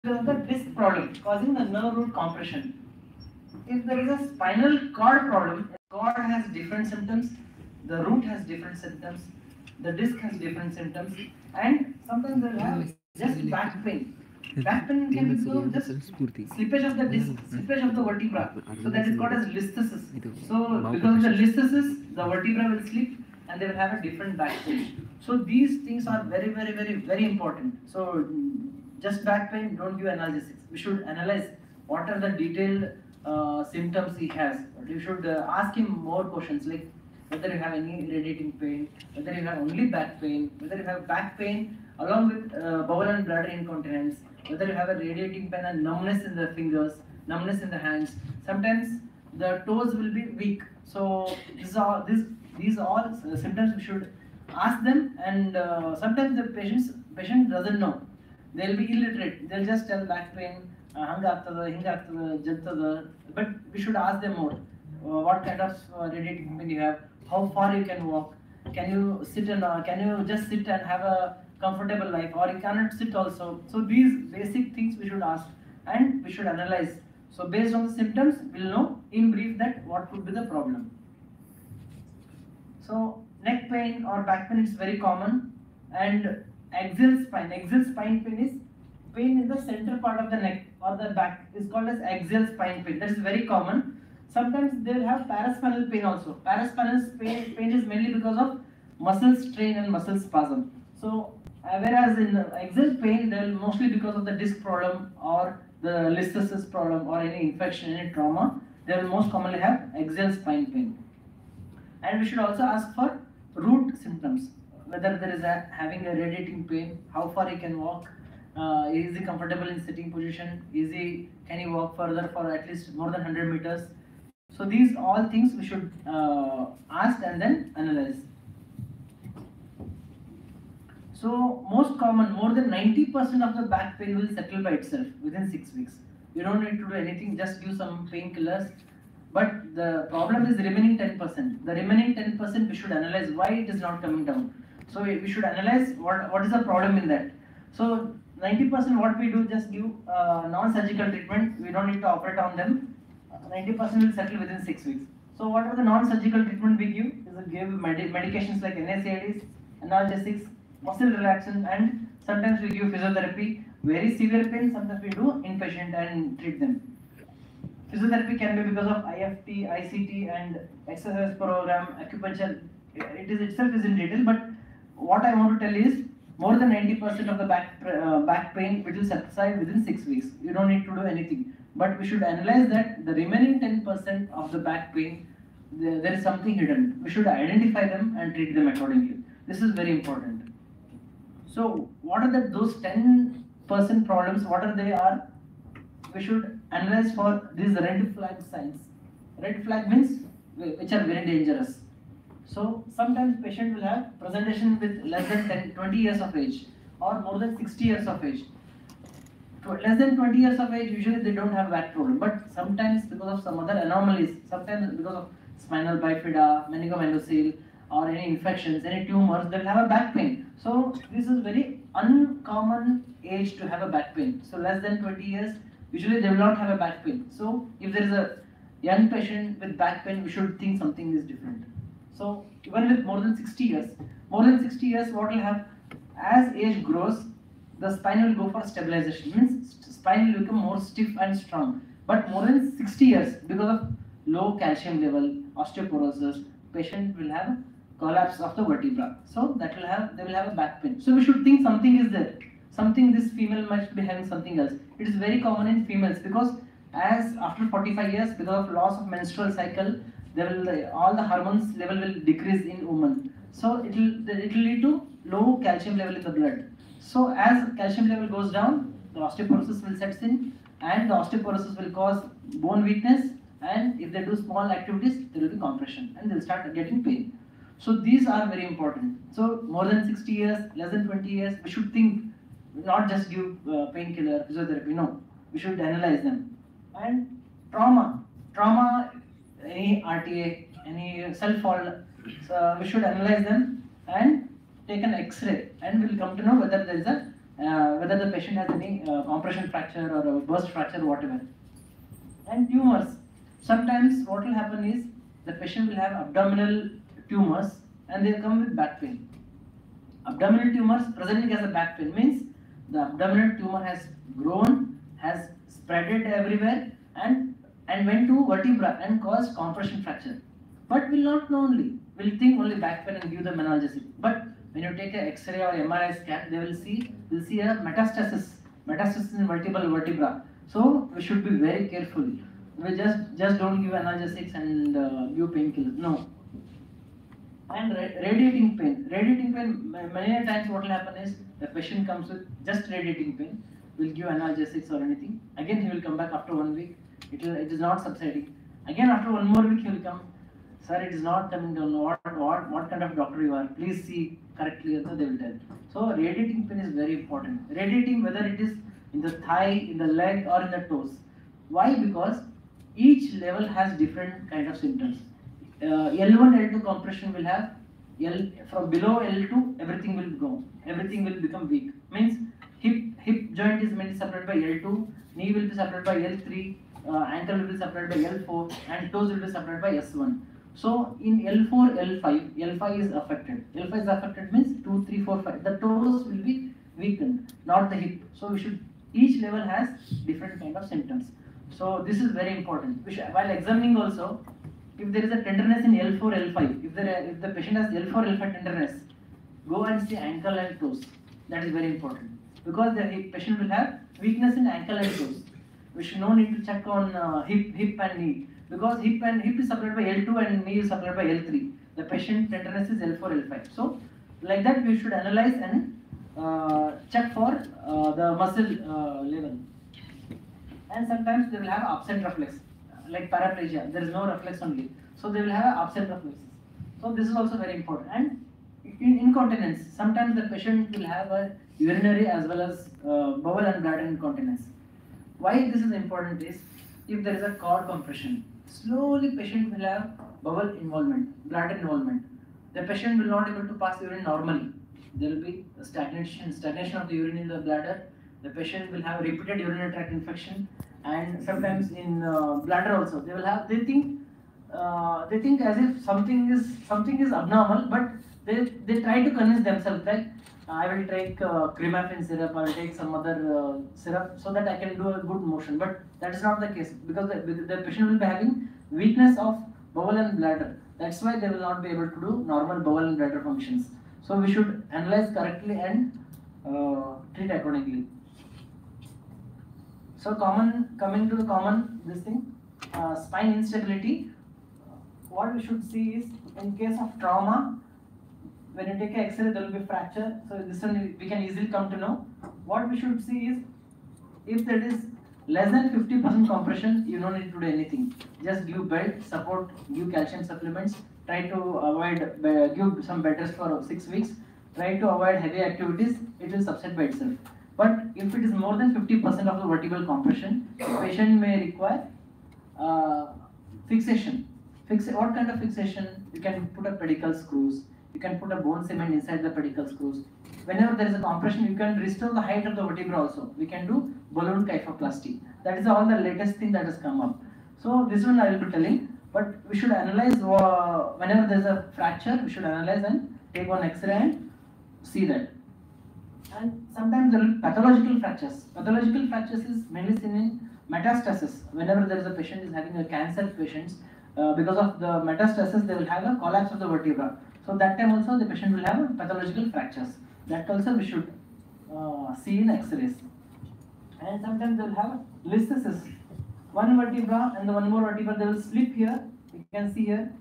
The disc problem causing the nerve root compression. If there is a spinal cord problem, the cord has different symptoms, the root has different symptoms, the disc has different symptoms, and sometimes they'll have just back pain. Back pain can be because of just slippage of the disc, slippage of the vertebra. So that is called as listhesis. So because of the listhesis, the vertebra will slip and they will have a different back pain. So these things are very important. So just back pain, don't give analgesics. We should analyze what are the detailed symptoms he has. You should ask him more questions like whether you have any radiating pain, whether you have only back pain, whether you have back pain along with bowel and bladder incontinence, whether you have a radiating pain and numbness in the fingers, numbness in the hands. Sometimes the toes will be weak. So these are symptoms we should ask them, and sometimes the patient doesn't know. They'll be illiterate. They'll just tell back pain, but we should ask them more. What kind of radiating pain you have? How far you can walk? Can you sit and can you just sit and have a comfortable life, or you cannot sit also? So these basic things we should ask and we should analyze. So based on the symptoms, we'll know in brief that what could be the problem. So neck pain or back pain is very common, and axial spine pain is pain in the center part of the neck or the back is called as axial spine pain. That is very common. Sometimes they will have paraspinal pain also. Paraspinal pain is mainly because of muscle strain and muscle spasm. So whereas in axial pain, they will mostly because of the disc problem or the listhesis problem or any infection, any trauma, they will most commonly have axial spine pain. And we should also ask for root symptoms, whether there is having a radiating pain, how far he can walk, is he comfortable in sitting position, can he walk further for at least more than 100 meters. So these all things we should ask and then analyze. So most common, more than 90% of the back pain will settle by itself within 6 weeks. You don't need to do anything, just give some painkillers. But the problem is remaining 10%. The remaining 10% we should analyze why it is not coming down. So we should analyze what is the problem in that. So 90% what we do, just give non-surgical treatment. We don't need to operate on them. 90% will settle within 6 weeks. So what are the non-surgical treatment we give? Is give medications like NSAIDs, analgesics, muscle relaxant, and sometimes we give physiotherapy. Very severe pain, sometimes we do inpatient and treat them. Physiotherapy can be because of IFT, ICT, and exercise program, acupuncture. It is itself is in detail, but what I want to tell is more than 90% of the back pain will subside within 6 weeks. You don't need to do anything. But we should analyze that the remaining 10% of the back pain, there is something hidden. We should identify them and treat them accordingly. This is very important. So what are those 10% problems? What are they are? We should analyze for these red flag signs. Red flag means which are very dangerous. So sometimes patient will have presentation with less than 20 years of age or more than 60 years of age. Less than 20 years of age, usually they don't have back problem, but sometimes because of some other anomalies, sometimes because of spinal bifida, meningomenocyl, or any infections, any tumors, they'll have a back pain. So this is very uncommon age to have a back pain. So less than 20 years, usually they will not have a back pain. So if there is a young patient with back pain, we should think something is different. So even with more than 60 years, what will have, as age grows, the spine will go for stabilization. Means spine will become more stiff and strong. But more than 60 years, because of low calcium level, osteoporosis, patient will have collapse of the vertebra. So they will have a back pain. So we should think something is there. Something this female might be having something else. It is very common in females because as after 45 years, because of loss of menstrual cycle, all the hormones level will decrease in women. So it will lead to low calcium level in the blood. So as calcium level goes down, the osteoporosis will set in, and the osteoporosis will cause bone weakness, and if they do small activities, there will be compression and they'll start getting pain. So these are very important. So more than 60 years, less than 20 years, we should think, not just give painkiller, physiotherapy, no. We should analyze them. And trauma, any RTA, any self-fall, so we should analyze them and take an X-ray, and we'll come to know whether there is whether the patient has any compression fracture or a burst fracture, whatever. And tumors. Sometimes what will happen is the patient will have abdominal tumors and they come with back pain. Abdominal tumors presenting as a back pain means the abdominal tumor has grown, has spreaded everywhere, and went to vertebra and caused compression fracture. But will not know only, will think only back pain and give them analgesic. But when you take an X-ray or MRI scan, they will see a metastasis in vertebra. So we should be very careful. We just don't give analgesics and give painkillers. No. And radiating pain. Radiating pain, many times what will happen is the patient comes with just radiating pain. We'll give analgesics or anything. Again, he will come back after 1 week. It is not subsiding. Again, after 1 more week, he will come. Sir, it is not coming down. What kind of doctor you are? Please see correctly. So they will tell. So radiating pain is very important. Radiating, whether it is in the thigh, in the leg, or in the toes. Why? Because each level has different kind of symptoms. L1, L2 compression will have from below L2, everything will go. Everything will become weak. Means hip joint is mainly supplied by L2, knee will be supplied by L3, ankle will be supplied by L4, and toes will be supplied by S1. So in L4, L5 is affected. L5 is affected means 2, 3, 4, 5. The toes will be weakened, not the hip. So each level has different kind of symptoms. So this is very important. While examining also, if there is a tenderness in L4, L5, if the patient has L4, L5 tenderness, go and see ankle and toes. That is very important because the patient will have weakness in ankle and toes. We should no need to check on hip and knee because hip is supplied by L2 and knee is supplied by L3. The patient tenderness is L4, L5. So like that we should analyze and check for the muscle level. And sometimes they will have absent reflex, like paraplegia. There is no reflex only, so they will have absent reflexes. So this is also very important. And in incontinence, sometimes the patient will have a urinary as well as bowel and bladder incontinence. Why this is important is if there is a cord compression, slowly patient will have bowel involvement, bladder involvement. The patient will not able to pass urine normally. There will be a stagnation of the urine in the bladder. The patient will have repeated urinary tract infection, and sometimes in bladder also they think as if something is abnormal, but they try to convince themselves that I will take Cme syrup, I will take some other syrup so that I can do a good motion. But that is not the case because the patient will be having weakness of bowel and bladder. That's why they will not be able to do normal bowel and bladder functions. So we should analyze correctly and treat accordingly. So coming to the common spine instability. What we should see is in case of trauma, when you take an X-ray, there will be fracture. So this one we can easily come to know. What we should see is if there is less than 50% compression, you don't need to do anything. Just give belt support, give calcium supplements. Try to avoid give some bed rest for 6 weeks. Try to avoid heavy activities. It will subside by itself. But if it is more than 50% of the vertebral compression, the patient may require fixation. What kind of fixation? You can put a pedicle screws. You can put a bone cement inside the pedicle screws. Whenever there is a compression, you can restore the height of the vertebra also. We can do balloon kyphoplasty. That is all the latest thing that has come up. So this one I will be telling. But we should analyze whenever there is a fracture. We should analyze and take one X-ray and see that. And sometimes there will be pathological fractures. Pathological fractures is mainly seen in metastasis. Whenever there is a patient is having a cancer patients, because of the metastasis, they will have a collapse of the vertebra. So that time also the patient will have pathological fractures. That also we should see in X-rays. And sometimes they will have listhesis. One vertebra and the one more vertebra, they will slip here. You can see here,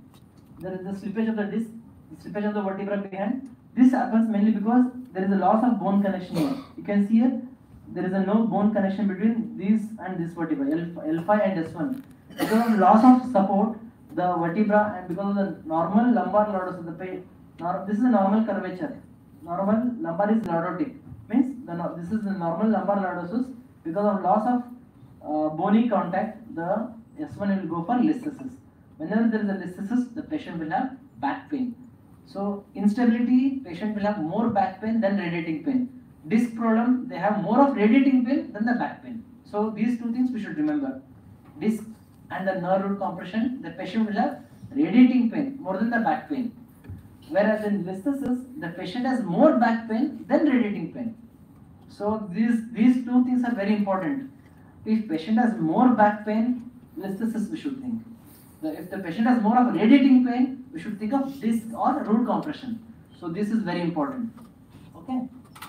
there is the slippage of the disc, the slippage of the vertebra behind. This happens mainly because there is a loss of bone connection here. You can see here, there is no bone connection between these and this vertebra, L5 and S1. Because of loss of support, the vertebra, and because of the normal lumbar lordosis, this is a normal curvature. Normal lumbar is lordotic. Means this is the normal lumbar lordosis. Because of loss of bony contact, the S1 will go for listhesis. Whenever there is a listhesis, the patient will have back pain. So instability, patient will have more back pain than radiating pain. disc problem, they have more of radiating pain than the back pain. So these two things we should remember. Disc and the nerve root compression, the patient will have radiating pain more than the back pain. Whereas in listhesis, the patient has more back pain than radiating pain. So these two things are very important. If patient has more back pain, listhesis we should think. If the patient has more of radiating pain, we should think of disc or root compression. So this is very important. Okay,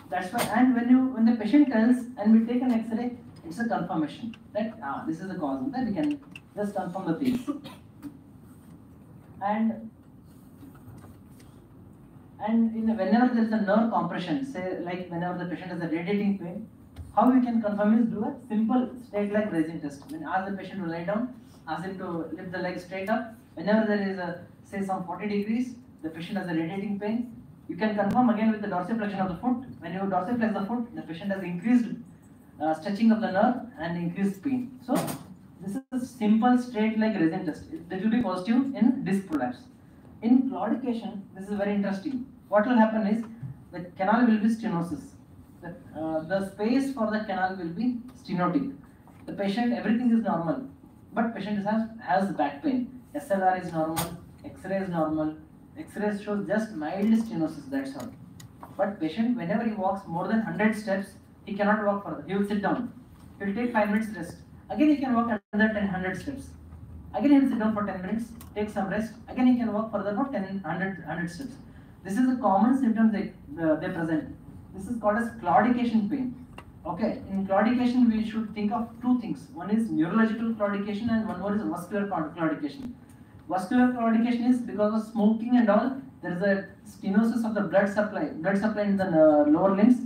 that's why. And when the patient tells and we take an X-ray, it's a confirmation that this is the cause. That we can just confirm the things. And whenever there is a nerve compression, say like whenever the patient has a radiating pain, how we can confirm is do a simple straight leg raising test. When ask the patient to lie down, ask him to lift the leg straight up. Whenever there is a say some 40 degrees, the patient has a radiating pain. You can confirm again with the dorsiflexion of the foot. When you dorsiflex the foot, the patient has increased stretching of the nerve and increased pain. So this is a simple straight leg raising test. It will be positive in disc prolapse. In claudication, this is very interesting. What will happen is the canal will be stenosis. The space for the canal will be stenotic. The patient, everything is normal, but patient has back pain. SLR is normal, X-ray is normal. X-ray shows just mild stenosis, that's all. But patient, whenever he walks more than 100 steps, he cannot walk further. He will sit down. He will take 5 minutes rest. Again he can walk another 100 steps. Again he will sit down for 10 minutes, take some rest. Again he can walk further for 100 steps. This is a common symptom they present. This is called as claudication pain. Okay, in claudication we should think of two things. One is neurological claudication and one more is muscular claudication. Vascular claudication is because of smoking and all, there is a stenosis of the blood supply in the lower limbs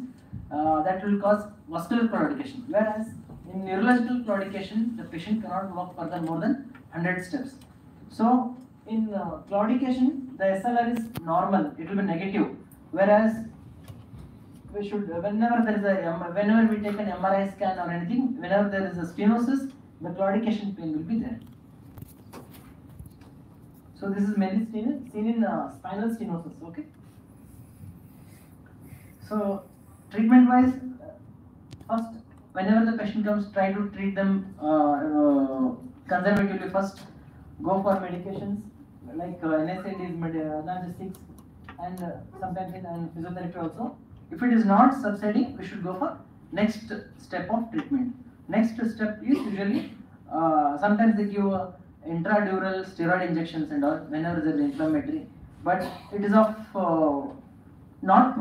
that will cause vascular claudication. Whereas in neurological claudication, the patient cannot walk further more than 100 steps. So in claudication, the SLR is normal, it will be negative. Whereas we should, whenever we take an MRI scan or anything, whenever there is a stenosis, the claudication pain will be there. So this is mainly seen in spinal stenosis. Okay. So treatment wise, first whenever the patient comes, try to treat them conservatively. First, go for medications like NSAIDs, analgesics, and sometimes in physiotherapy also. If it is not subsiding, we should go for next step of treatment. Next step is usually sometimes they give intradural steroid injections and all whenever there is inflammatory, but it is of not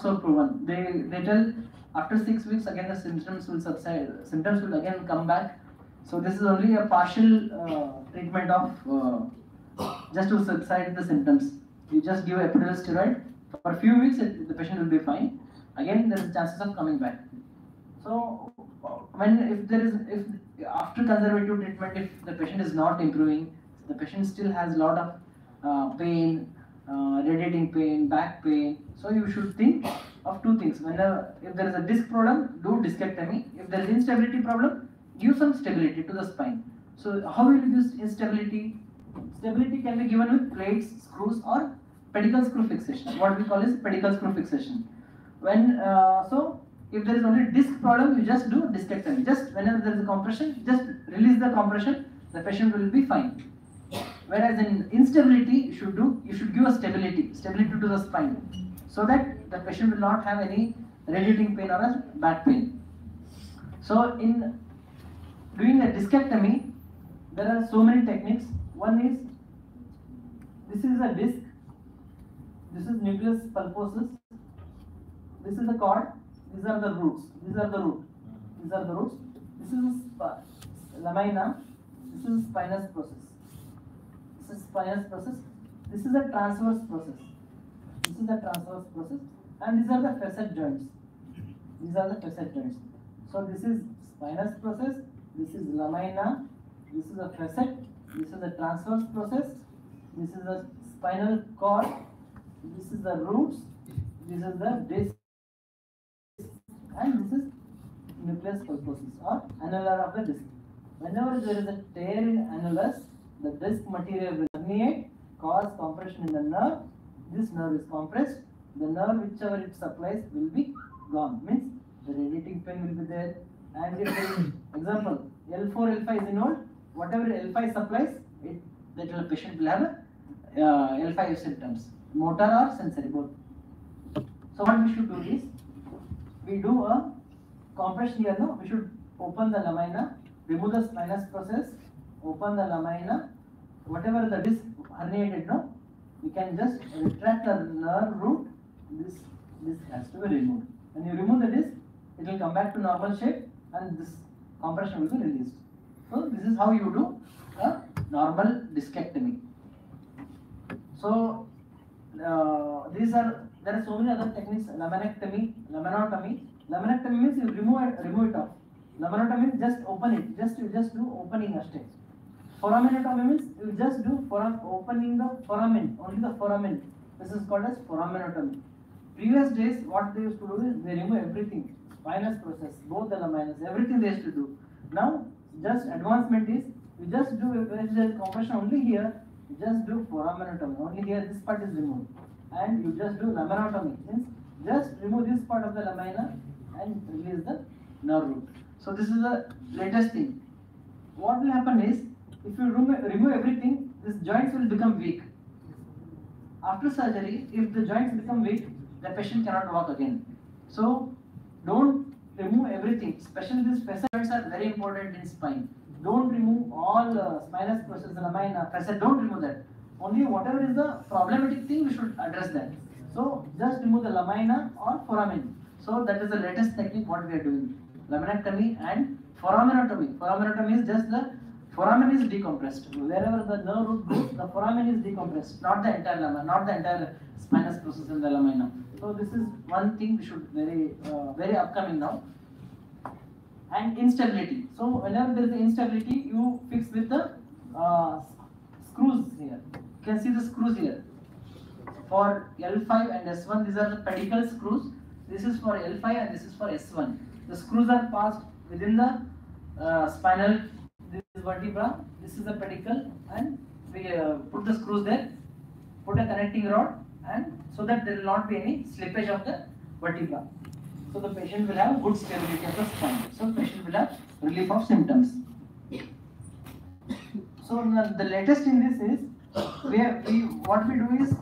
so proven. They tell after 6 weeks again the symptoms will subside, symptoms will again come back. So this is only a partial treatment of just to subside the symptoms. You just give epidural steroid for a few weeks, the patient will be fine. Again there is chances of coming back. So if after conservative treatment, if the patient is not improving, the patient still has a lot of pain, radiating pain, back pain. So you should think of two things. If there is a disc problem, do discectomy. If there is instability problem, give some stability to the spine. So how will you use instability? Stability can be given with plates, screws, or pedicle screw fixation. What we call is pedicle screw fixation. If there is only disc problem, you just do discectomy. Just whenever there is a compression, just release the compression, the patient will be fine. Whereas in instability, you should give a stability to the spine, so that the patient will not have any radiating pain or a back pain. So in doing a discectomy, there are so many techniques. One is, this is a disc, this is nucleus pulposus, this is the cord, these are the roots, this is lamina, this is spinous process, this is a transverse process, and these are the facet joints, So this is spinous process, this is lamina, this is a facet, this is a transverse process, this is the spinal cord, this is the roots, this is the disc, and this is nucleus pulposus or annular of the disc. Whenever there is a tear in annulus, the disc material will herniate, cause compression in the nerve. This nerve is compressed. The nerve, whichever it supplies, will be gone. Means the radiating pain will be there. And if example L4, L5 is involved, whatever L5 supplies, that patient will have L5 symptoms, motor or sensory both. So what we should do is, we do a compression here. No, we should open the lamina, remove the spinous process, open the lamina, whatever the disc herniated. No, we can just retract the nerve root. This has to be removed. When you remove the disc, it will come back to normal shape, and this compression will be released. So this is how you do a normal discectomy. So there are so many other techniques. Laminectomy, laminotomy. Laminectomy means you remove it off. Laminotomy means just open it. You just do opening stage. Foraminotomy means you just do opening the foramen, only the foramen. This is called as foraminotomy. Previous days, what they used to do is they remove everything, spinous process, both the laminas, everything they used to do. Now, just advancement is, you just do, if there is compression only here, you just do foraminotomy. Only here, this part is removed. And you just do laminotomy, means just remove this part of the lamina and release the nerve root. So this is the latest thing. What will happen is, if you remove everything, these joints will become weak. After surgery, if the joints become weak, the patient cannot walk again. So don't remove everything. Especially these facet joints are very important in spine. Don't remove all spinous process, lamina, facet. Don't remove that. Only whatever is the problematic thing, we should address that. So just remove the lamina or foramen. So that is the latest technique what we are doing. Laminectomy and foraminotomy. Foraminotomy is just the foramen is decompressed. Wherever the nerve root goes, the foramen is decompressed, not the entire lamina, not the entire spinous process in the lamina. So this is one thing we should very upcoming now. And instability. So whenever there is instability, you fix with the screws here. You can see the screws here. For L5 and S1, these are the pedicle screws. This is for L5 and this is for S1. The screws are passed within the spinal. This is vertebra. This is the pedicle, and we put the screws there. Put a connecting rod, and so that there will not be any slippage of the vertebra. So the patient will have good stability of the spine. So the patient will have relief of symptoms. So the latest in this is, what we do is,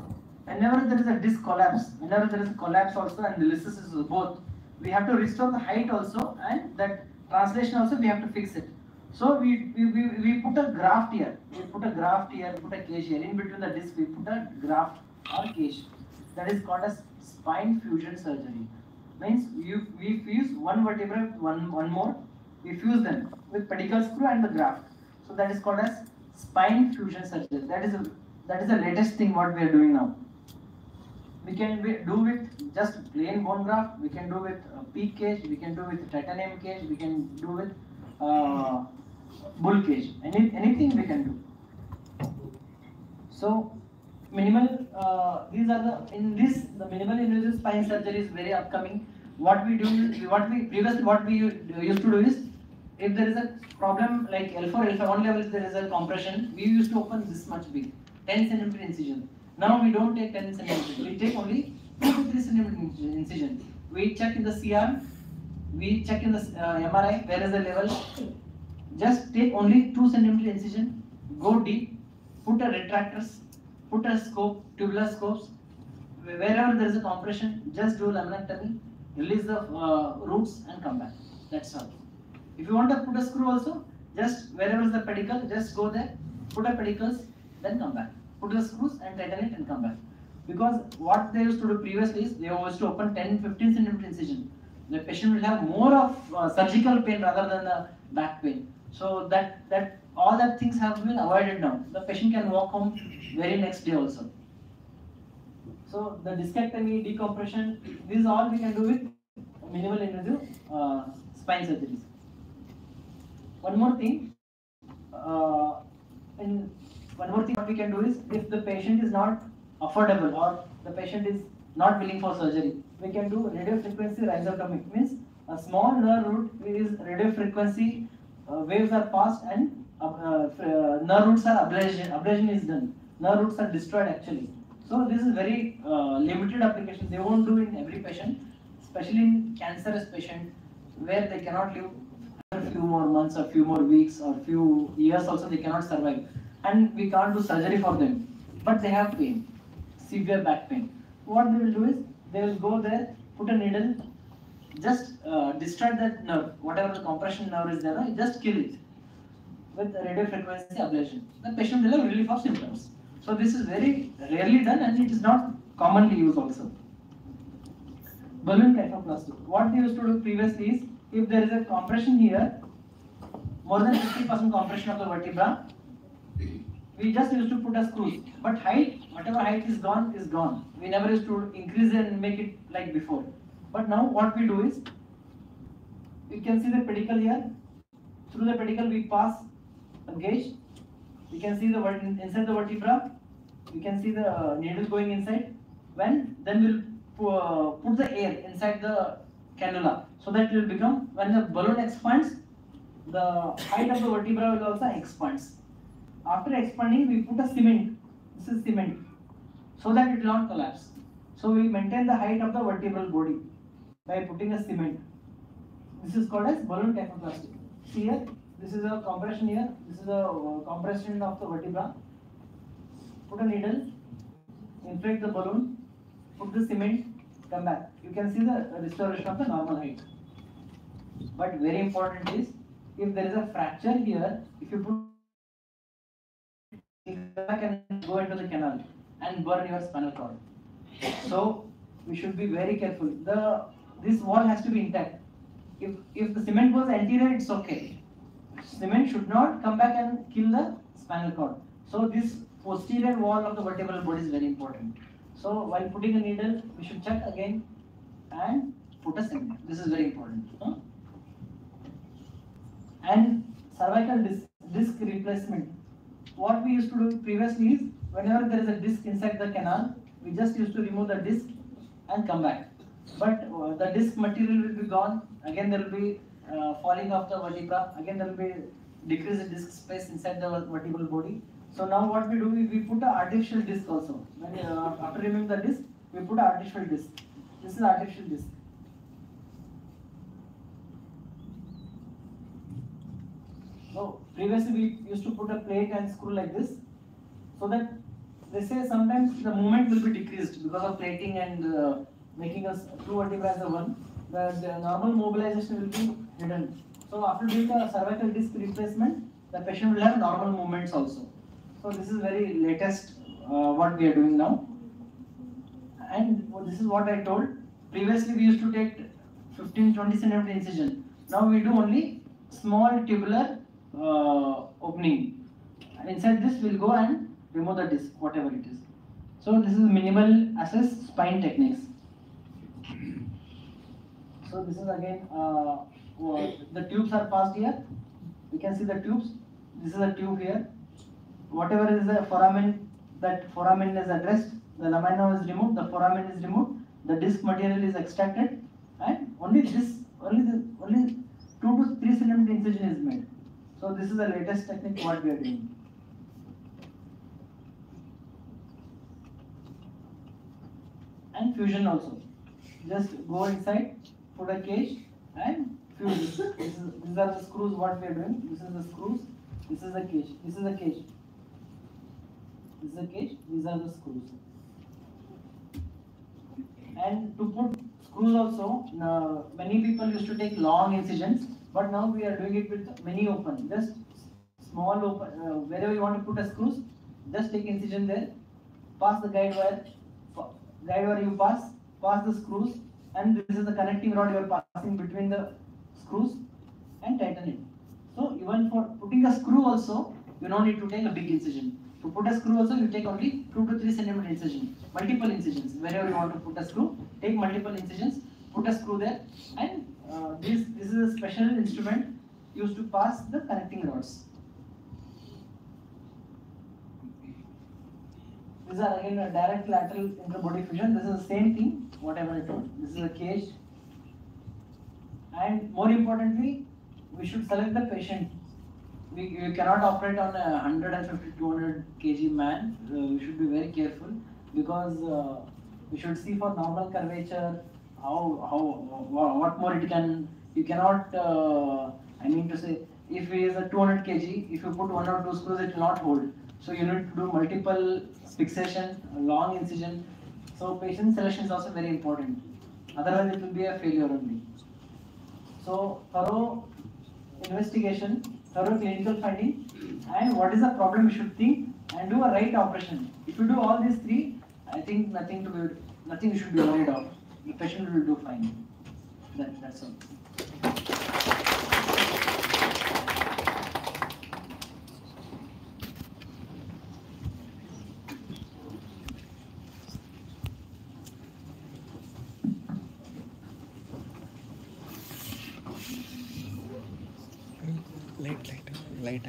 whenever there is a disc collapse, whenever there is a collapse also and the lysis both, we have to restore the height also, and that translation also we have to fix it. So we put a graft here. We put a graft here, put a cage here. In between the disc, we put a graft or cage. That is called as spine fusion surgery. Means we fuse one vertebra with one more. We fuse them with pedicle screw and the graft. So that is called as spine fusion surgery. That is the latest thing what we are doing now. We can do with just plain bone graft. We can do with PEEK cage. We can do with titanium cage. We can do with bull cage. Anything we can do. So minimal. These are the minimal invasive spine surgery is very upcoming. What we used to do is, if there is a problem like L4, L5, one level there is a compression, we used to open this much big, 10 cm incision. Now we don't take 10 cm, we take only 2 to 3 cm incision. We check in the CR, we check in the MRI, where is the level. Just take only 2 cm incision, go deep, put a retractors, put a scope, tubular scopes. Wherever there is a compression, just do laminectomy, release the roots and come back. That's all. If you want to put a screw also, just wherever is the pedicle, just go there, put a pedicles, then come back. Put the screws and tighten it and come back. Because what they used to do previously is, they used to open 10-15 cm incision. The patient will have more of surgical pain rather than the back pain. So all that things have been avoided now. The patient can walk home very next day also. So the discectomy, decompression, this is all we can do with minimal invasive spine surgeries. One more thing what we can do is, if the patient is not affordable or the patient is not willing for surgery, we can do radio frequency rhizotomy. Means a small nerve root is radio frequency waves are passed and nerve roots are ablation is done. Nerve roots are destroyed actually. So this is very limited application. They won't do in every patient. especially in cancerous patient, where they cannot live for a few more months, or few more weeks, or few years also they cannot survive, and we can't do surgery for them, but they have pain, severe back pain. What they will do is they will go there, put a needle, just destroy that nerve, whatever the compression nerve is there, just kill it with radio frequency ablation. The patient will have relief of symptoms. So this is very rarely done, and it is not commonly used also. Balloon kyphoplasty. What they used to do previously is, if there is a compression here, more than 50% compression of the vertebra, we just used to put a screws. But height, whatever height is gone, is gone. We never used to increase it and make it like before. But now what we do is, you can see the pedicle here. Through the pedicle we pass a gauge. You can see the inside the vertebra. You can see the needle going inside. Then we'll put the air inside the cannula, so that it will become, when the balloon expands, the height of the vertebra will also expands. After expanding, we put a cement. This is cement, so that it will not collapse. So we maintain the height of the vertebral body by putting a cement. This is called as balloon kyphoplasty. See here, this is a compression here. This is a compression of the vertebra. Put a needle, inflate the balloon, put the cement, come back. You can see the restoration of the normal height. But very important is, if there is a fracture here, if you put it back and go into the canal and burn your spinal cord. So we should be very careful. This wall has to be intact. If the cement goes anterior, it's okay. Cement should not come back and kill the spinal cord. So this posterior wall of the vertebral body is very important. So while putting a needle, we should check again and put a cement. This is very important. And cervical disc replacement. What we used to do previously is, whenever there is a disc inside the canal, we just used to remove the disc and come back. But the disc material will be gone. Again there will be falling of the vertebra. Again there will be decreased disc space inside the vertebral body. So now what we do is, we put an artificial disc also. When, after removing the disc, we put an artificial disc. This is artificial disc. So previously we used to put a plate and screw like this, so that they say sometimes the movement will be decreased because of plating and making us two vertebrae as a one. The normal mobilization will be hidden. So after doing the cervical disc replacement, the patient will have normal movements also. So this is very latest what we are doing now. And this is what I told. Previously we used to take 15-20 cm incision. Now we do only small tubular opening. And inside this we'll go and remove the disc, whatever it is. So this is minimal access spine techniques. So this is again, the tubes are passed here. You can see the tubes. This is a tube here. Whatever is the foramen, that foramen is addressed. The lamina is removed. The foramen is removed. The disc material is extracted, and only 2 to 3 cm incision is made. So this is the latest technique what we are doing. And fusion also. Just go inside, put a cage and fuse. These are the screws what we are doing. This is the screws. This is the cage. This is the cage. This is the cage. These are the screws. And to put screws also, many people used to take long incisions, but now we are doing it with many open. Just small open. Wherever you want to put a screws, just take incision there. Pass the guide wire. Guide wire you pass the screws, and this is the connecting rod you are passing between the screws and tighten it. So even for putting a screw also, you don't need to take a big incision. To put a screw also, you take only 2 to 3 cm incision. Multiple incisions. Wherever you want to put a screw, take multiple incisions, put a screw there, and this is a special instrument used to pass the connecting rods. These are again a direct lateral interbody fusion. This is the same thing, whatever I told. This is a cage. And more importantly, we should select the patient. We cannot operate on a 150-200 kg man. We should be very careful, because we should see for normal curvature, what more it can, you cannot, I mean to say, if it is a 200 kg, if you put one or two screws, it will not hold. So you need to do multiple fixation, long incision. So patient selection is also very important. Otherwise, it will be a failure only. So thorough investigation, thorough clinical finding, and what is the problem you should think, and do a right operation. If you do all these three, I think nothing you should be worried of. The patient will do fine. That's all. Light.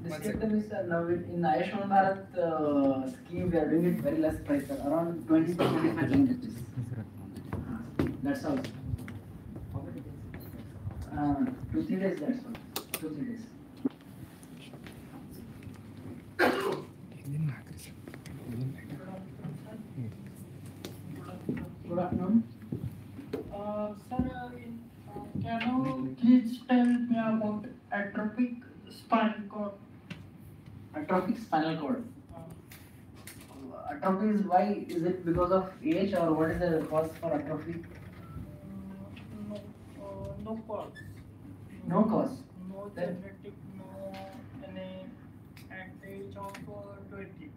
Discrepancy is now in Ayushman Bharat scheme, we are doing it very less price, around 20 to 25 rupees. That's all. 2-3 days, that's all. 2-3 days. Good afternoon. Sir, can you please tell me about atrophic spinal cord? Atrophic spinal cord. Atrophy is why? Is it because of age, or what is the cause for atrophy? No cause. No cause. No genetic, no any at the age of 20.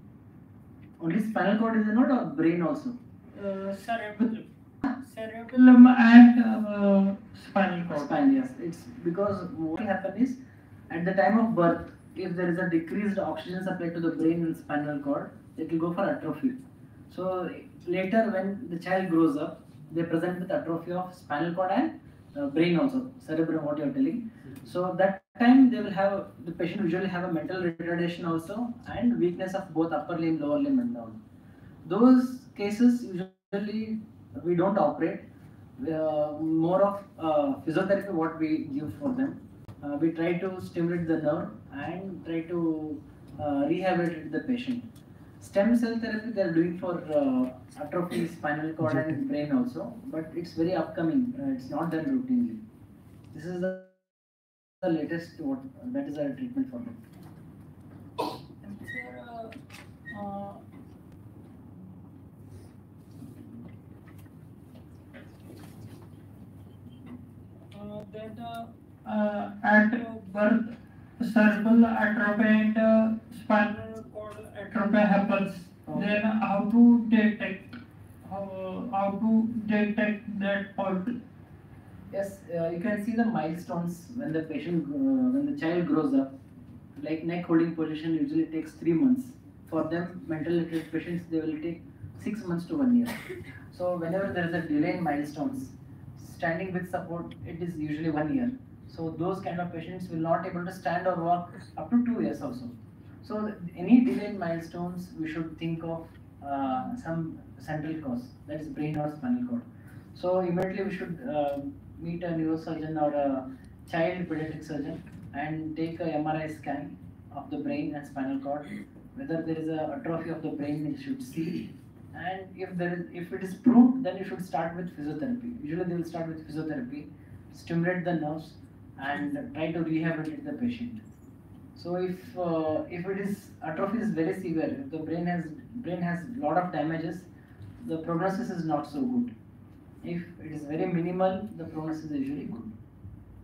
Only spinal cord is not, or brain also? Cerebellum. Cerebellum and spinal cord. Spine, yes. It's because what will happen is, at the time of birth, if there is a decreased oxygen supply to the brain and spinal cord, it will go for atrophy. So later, when the child grows up, they present with atrophy of spinal cord and brain also, cerebrum, what you are telling. So that time the patient usually have a mental retardation also, and weakness of both upper limb, lower limb and down. Those cases usually we don't operate. More of physiotherapy what we give for them. We try to stimulate the nerve and try to rehabilitate the patient. Stem cell therapy they are doing for atrophy, spinal cord and brain also, but it's very upcoming. It's not done routinely. This is the latest that is our treatment for them. And sir, at birth, cerebral atrophy and spinal cord atrophy happens. Okay. Then how to detect that fault? Yes, you can see the milestones when the when the child grows up. Like neck holding position usually takes 3 months. For them, mental retarded patients, they will take 6 months to 1 year. So whenever there is a delay in milestones, standing with support, it is usually 1 year. So those kind of patients will not able to stand or walk up to 2 years also. So any delay in milestones, we should think of some central cause, that is brain or spinal cord. So immediately we should meet a neurosurgeon or a child pediatric surgeon and take a MRI scan of the brain and spinal cord. Whether there is a atrophy of the brain, you should see. And if it is proved, then you should start with physiotherapy. Usually they will start with physiotherapy, stimulate the nerves, and try to rehabilitate the patient. So if it is atrophy is very severe, if the brain has lot of damages, the prognosis is not so good. If it is very minimal, the prognosis is usually good.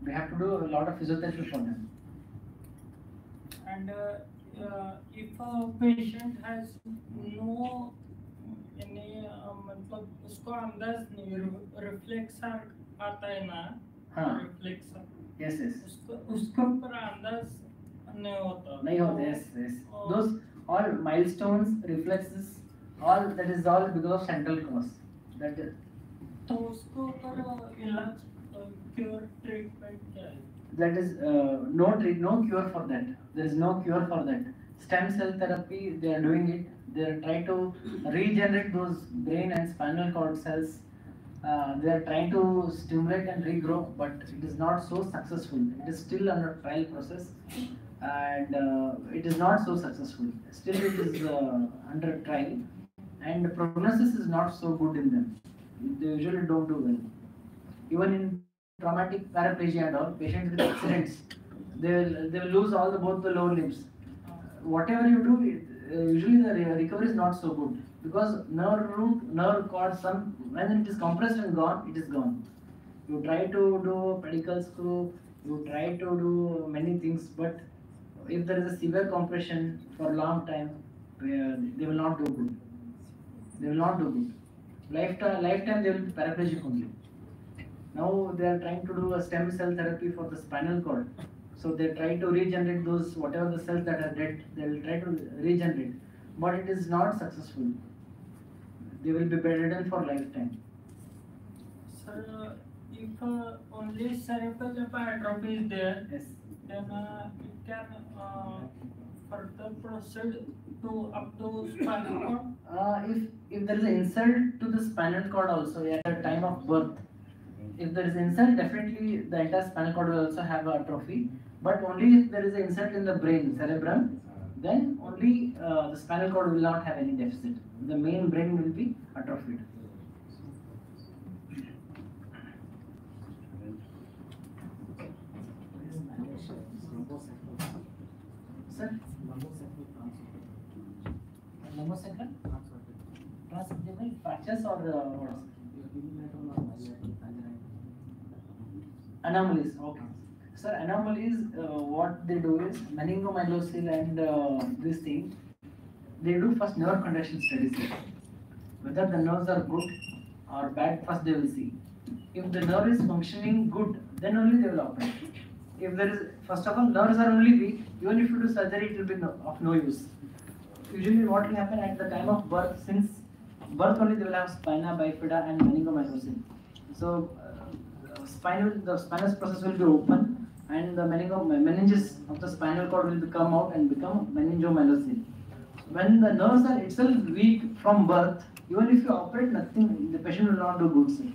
We have to do a lot of physiotherapy for them. And if a patient has no any मतलब उसको अंदाज नहीं reflex आता है ना reflex Yes. उसको पर अंदाज नहीं होता yes. Those all milestones, reflexes, all that is all because of central cause. That is. तो उसको अगर इलाज क्योर ट्रीटमेंट क्या है? That is no cure for that. There is no cure for that. Stem cell therapy, they are doing it. They are trying to regenerate those brain and spinal cord cells. They are trying to stimulate and regrow, but it is not so successful. It is still under trial process, and it is not so successful. Still, it is under trial, and the prognosis is not so good in them. They usually don't do well. Even in traumatic paraplegia and all, patients with accidents, they will lose all both the lower limbs. Whatever you do, usually the recovery is not so good because nerve root, nerve cord, some when it is compressed and gone, it is gone. You try to do pedicle screw, you try to do many things, but if there is a severe compression for a long time, they will not do good. They will not do good. Lifetime they will be paraplegic only. Now they are trying to do a stem cell therapy for the spinal cord. So they try to regenerate those whatever the cells that are dead. They will try to regenerate, but it is not successful. They will be bedridden for lifetime. Sir, if only cerebral atrophy is there, Yes. then it can further proceed to up to spinal cord. If there is an insult to the spinal cord also at the time of birth, if there is insult, definitely the entire spinal cord will also have atrophy. But only if there is an insult in the brain, cerebrum, then only the spinal cord will not have any deficit. The main brain will be atrophied. Sir? Lumbosacral? Transabdominal fractures or what? Anomalies, okay. Sir, anomalies, what they do is meningomyelocele and this thing, they do first nerve conduction studies. Whether the nerves are good or bad, first they will see. If the nerve is functioning good, then only they will operate. If there is, first of all, nerves are only weak, even if you do surgery, it will be of no use. Usually what will happen at the time of birth, since birth only they will have spina bifida and meningomyelocele. So the spinous process will be open and the meninges of the spinal cord will come out and become meningomyelocele. When the nerves are itself weak from birth, even if you operate nothing, the patient will not do good. Sir.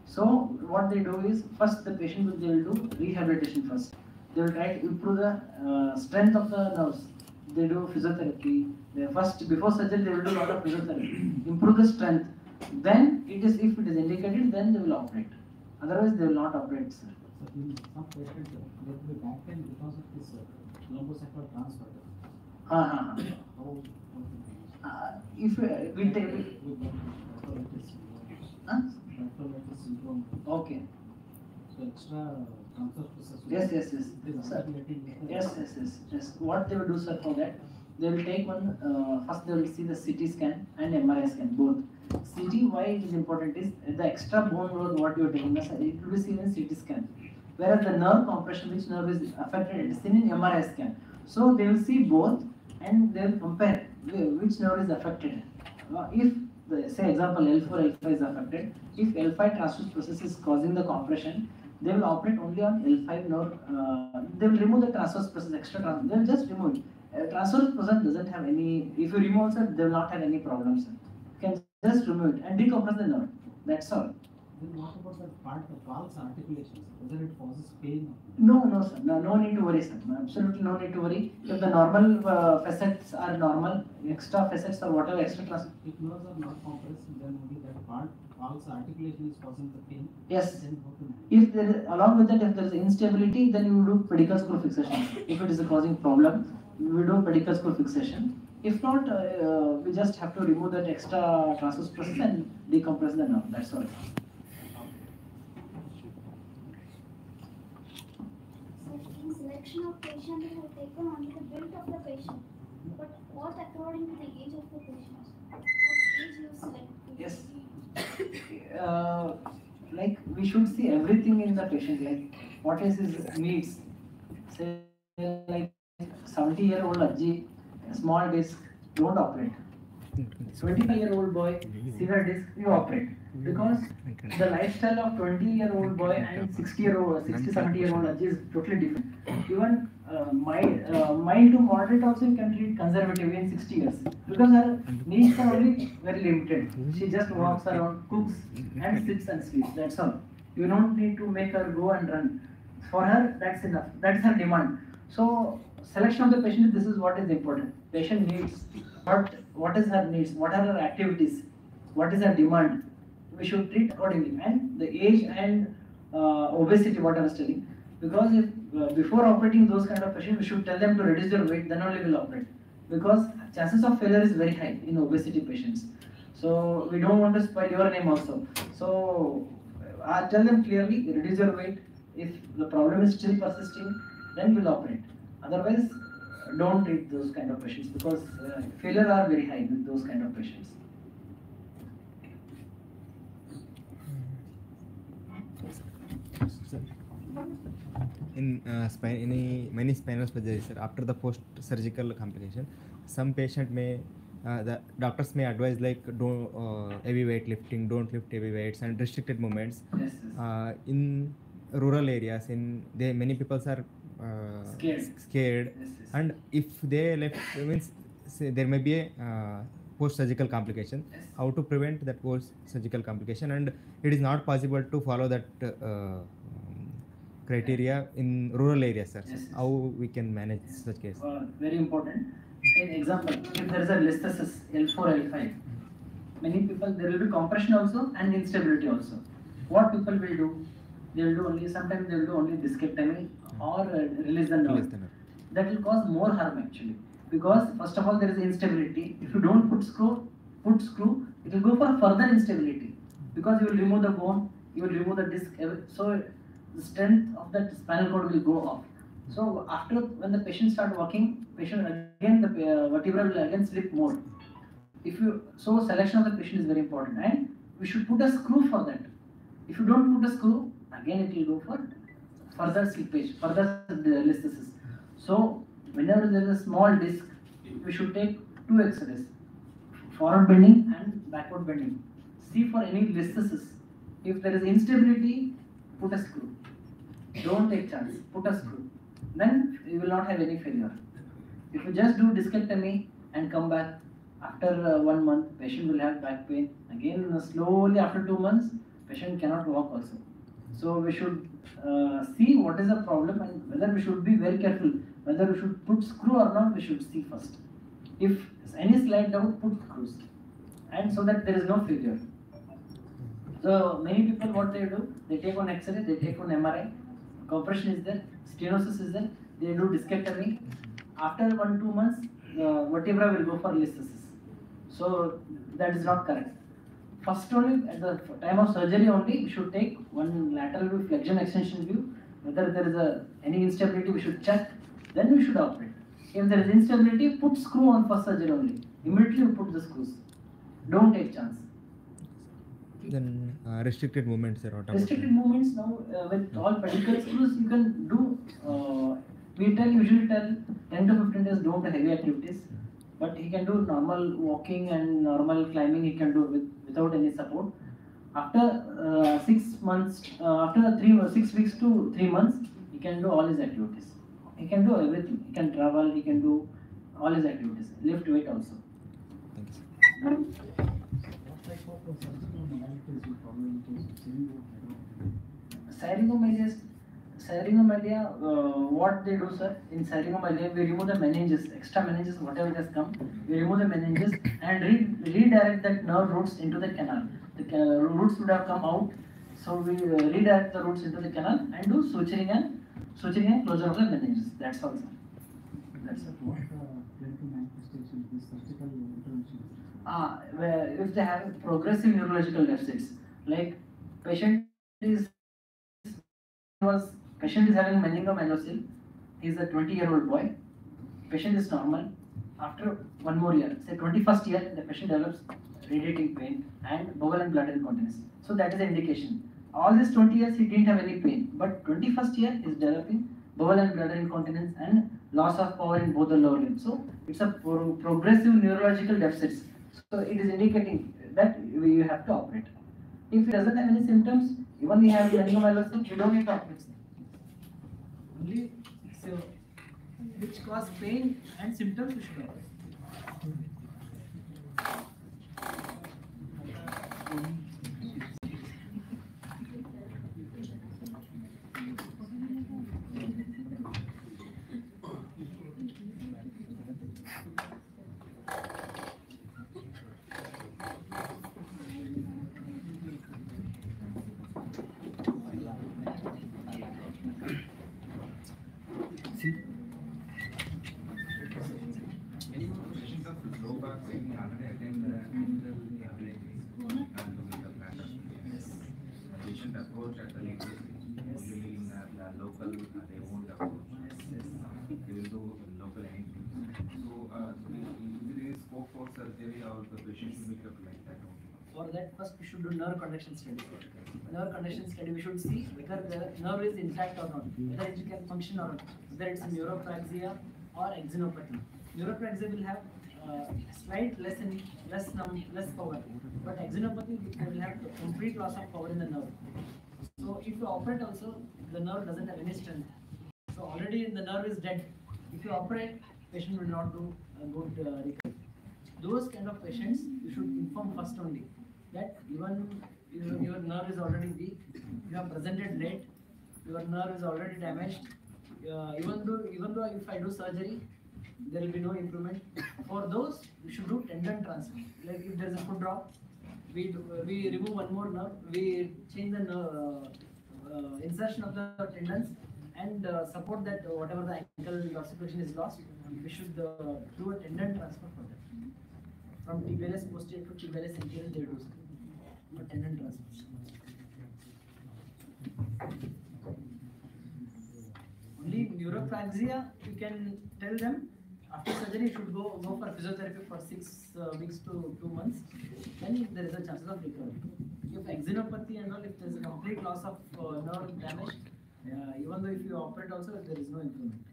So what they do is, first the patient they will do rehabilitation first. They will try to improve the strength of the nerves. They do physiotherapy. First, before surgery, they will do a lot of physiotherapy. Improve the strength. Then, if it is indicated, then they will operate. Otherwise, they will not operate, sir. So, in some patients, there will be back pain because of this lumbosacral transfer. How If we take. Syndrome. Okay. So, extra transfer process. Yes. Sir. Yes. What they will do, sir, for that? They will take one, first they will see the CT scan and MRI scan, both. CT, why it is important is the extra bone growth, what you are taking, it will be seen in CT scan. Whereas the nerve compression, which nerve is affected, it is seen in MRI scan. So they will see both and they will compare which nerve is affected. If, say example, L4, L5 is affected, if L5 transverse process is causing the compression, they will operate only on L5 nerve. They will remove the transverse process, extra transverse, they will just remove it. Transverse process doesn't have any, if you remove it, they will not have any problems. You can just remove it and decompress the nerve. That's all. Then what about the part of pulse articulations? Whether it causes pain? No, sir. No need to worry, sir. Absolutely no need to worry. If the normal facets are normal, extra facets or whatever extra transverse. If nerves are not compressed, then only that part, pulse articulation is causing the pain. Yes. Then how to manage? If there is, along with that, if there is instability, then you do pedicle screw fixation. If it is causing problem, we do pedicle screw fixation. If not, we just have to remove that extra transverse process and decompress the nerve. That's all. In selection of patient, we have taken only the build of the patient. But what according to the age of the patient? What age you select? Yes. Like we should see everything in the patient, like what is his needs. Say like 70-year-old Ajji, small disc, don't operate. 25-year-old boy, severe disc, you operate. Because the lifestyle of 20-year-old boy and 60-year-old, 70-year-old is totally different. Even mild to moderate also you can treat conservatively in 60 years because her needs are only very limited. She just walks around, cooks, and sits and sleeps. That's all. You don't need to make her go and run. For her, that's enough. That's her demand. So selection of the patient, this is what is important. Patient needs. What is her needs? What are her activities? What is her demand? We should treat accordingly. And the age and obesity, what I was telling. Because if before operating those kind of patients, we should tell them to reduce their weight, then only we'll operate. Because chances of failure is very high in obesity patients. So we don't want to spoil your name also. So I tell them clearly, reduce your weight. If the problem is still persisting, then we'll operate. Otherwise, don't treat those kind of patients because failure are very high with those kind of patients. In many spinal surgeries, sir, after the post-surgical complication, some patient may, the doctors may advise like don't heavy weight lifting, don't lift heavy weights and restricted movements. Yes, yes. In rural areas, many people are scared, Yes, yes. and if they left, means there may be a post-surgical complication. Yes. How to prevent that post-surgical complication, and it is not possible to follow that criteria in rural areas, sir. Yes, yes. How we can manage such case? Very important. In example, if there is a listhesis L4, L5, many people, there will be compression also and instability also. What people will do? They will do only, sometimes they will do only discectomy or release the nerve. That will cause more harm actually. Because first of all, there is instability. If you don't put screw, it will go for further instability. Because you will remove the bone, you will remove the disc. So the strength of that spinal cord will go off. So after, when the patient start walking, patient again the vertebra will again slip more. So selection of the patient is very important, and we should put a screw for that. If you don't put a screw, again it will go for further slippage, further listhesis. So whenever there is a small disc, we should take 2 X-rays, forward bending and backward bending. See for any listhesis. If there is instability, put a screw. Don't take chance, put a screw. Then you will not have any failure. If you just do discectomy and come back after 1 month, patient will have back pain. Again, slowly after 2 months, patient cannot walk also. So we should see what is the problem and whether we should be very careful. Whether we should put screw or not, we should see first. If any slight doubt, put screws. And so that there is no failure. So many people, what they do, they take on X-ray, they take on MRI, compression is there, stenosis is there, they do discectomy. After 1-2 months, the vertebra will go for listhesis. So that is not correct. First only, at the time of surgery only, we should take one lateral view, flexion extension view, whether there is any instability we should check, then we should operate. If there is instability, put screw on for surgery only. Immediately we put the screws. Don't take chance. Then restricted movements, sir. Restricted movements now with all pedicle screws you can do. We usually tell 10 to 15 days don't do heavy activities, but he can do normal walking and normal climbing. He can do without any support. After 6 months, after 6 weeks to 3 months, he can do all his activities. He can do everything. He can travel. He can do all his activities. Lift weight also. Thank you, sir. What type of surgical modalities you follow in case of Syringomelia, what they do, sir, in syringomelia, we remove the meninges, extra meninges, whatever has come, we remove the meninges and redirect that nerve roots into the canal. The roots would have come out, so we redirect the roots into the canal and do suturing and closure of the meninges. That's all, sir. That's it. what clinical manifestation is surgical intervention? If they have progressive neurological deficits, like patient is having meningomalocele, he is a 20-year-old boy, patient is normal, after 1 more year, say 21st year, the patient develops radiating pain and bowel and bladder incontinence. So that is the indication. All these 20 years he didn't have any pain, but 21st year he is developing bowel and bladder incontinence and loss of power in both the lower limbs. So it's a progressive neurological deficits. So it is indicating that you have to operate. If he doesn't have any symptoms, even he has laryngomyelitis, you don't need to operate. Only so which cause pain and symptoms you should operate. Low back pain already attend patient approach at the latest usually in the local they won't approach. They will do local anything. So is there scope for surgery or the patient will be kept like that only? For that, first we should do nerve conduction study. Nerve conduction study, we should see whether the nerve is intact or not, whether it can function or not, whether it's a neuropraxia or axonopathy. Neuropraxia will have slight less power, but axonopathy will have complete loss of power in the nerve. So if you operate also, the nerve doesn't have any strength. So already the nerve is dead. If you operate, patient will not do a good recovery. Those kind of patients, you should inform first only that even your nerve is already weak, you have presented late, your nerve is already damaged. Even though if I do surgery, there will be no improvement. For those, we should do tendon transfer. Like if there is a foot drop, we remove one more nerve, we change the nerve, insertion of the tendons and support that whatever the ankle articulation is lost, we should do a tendon transfer for that. From tibialis posterior to tibialis anterior, they do a tendon transfer. Only neuropraxia, you can tell them after surgery you should go for physiotherapy for 6 weeks to 2 months. Then there is a chances of recovery. If axonopathy and all, if there is a complete loss of nerve damage, even though if you operate also, there is no improvement.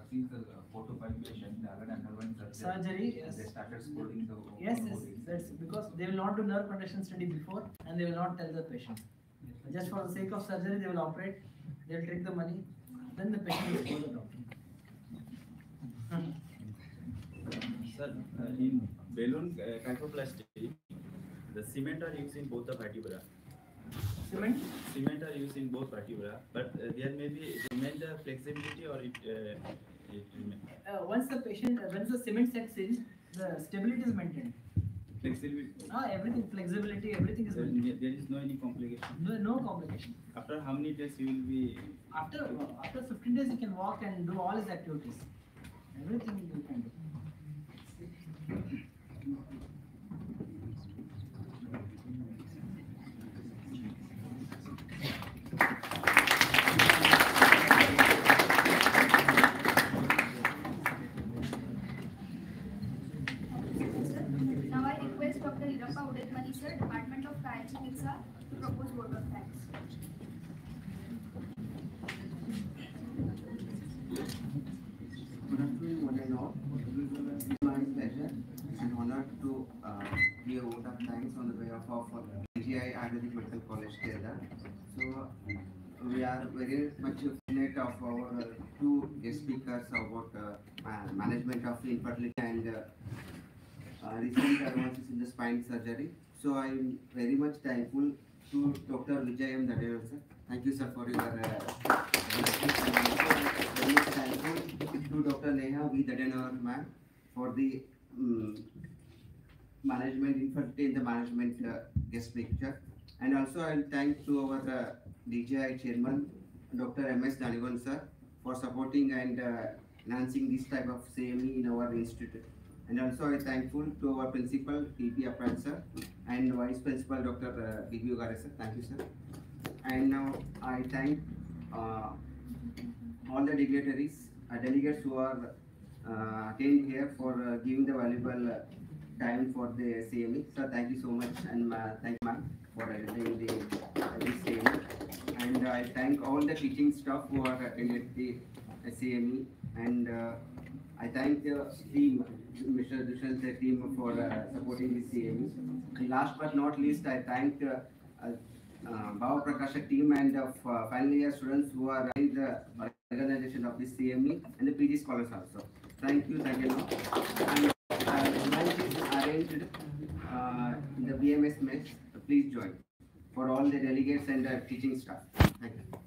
Since the 4 to 5 patients they already underwent Surgery, yes. They started scolding the Yes, that's because they will not do nerve conduction study before and they will not tell the patient. Just for the sake of surgery, they will operate, they will take the money, then the patient will go to the doctor. Sir, in balloon kyphoplasty, the cement are used in both the vertebra. Cement? Cement are used in both vertebra, but there may be remain the flexibility or it Once the cement sets in, the stability is maintained. flexibility. Everything, flexibility, everything is maintained. There is no any complication. No complication. After how many days you will be? After 15 days, you can walk and do all his activities. Everything you can do. Now I request Dr. Hirappa Udetmani sir, Department of Chikinsa, to propose vote of thanks. Good afternoon, one and all. It is my pleasure and honor to give a vote of thanks on the behalf of DGI Ayurvedic Medical College, Kerala. So we are very much fortunate of our two guest speakers about management of infertility and recent advances in the spine surgery. So I am very much thankful to Dr. Vijay M. Dadevan sir. Thank you, sir, for your very much thankful to Dr. Neha V. Dadevan ma'am for the management infertility in the management guest speaker. And also I will thank to our DJI chairman, Dr. M.S. Danivan sir, for supporting and enhancing this type of CME in our institute. And also I am thankful to our principal, P.P. Apran sir, and vice principal, Dr. B.B. Ugare sir. Thank you, sir. And now I thank all the dignitaries, delegates who are attending here for giving the valuable time for the CME. Sir, thank you so much, and thank you, ma'am, for attending this CME. And I thank all the teaching staff who are attending the CME, and I thank the team, Mr. Dushan's team for supporting the CME. And last but not least, I thank Bhava Prakashak team and final year students who are running the organization of the CME and the PG scholars also. Thank you again. And lunch is arranged in the BMS mess. Please join for all the delegates and teaching staff. Thank you.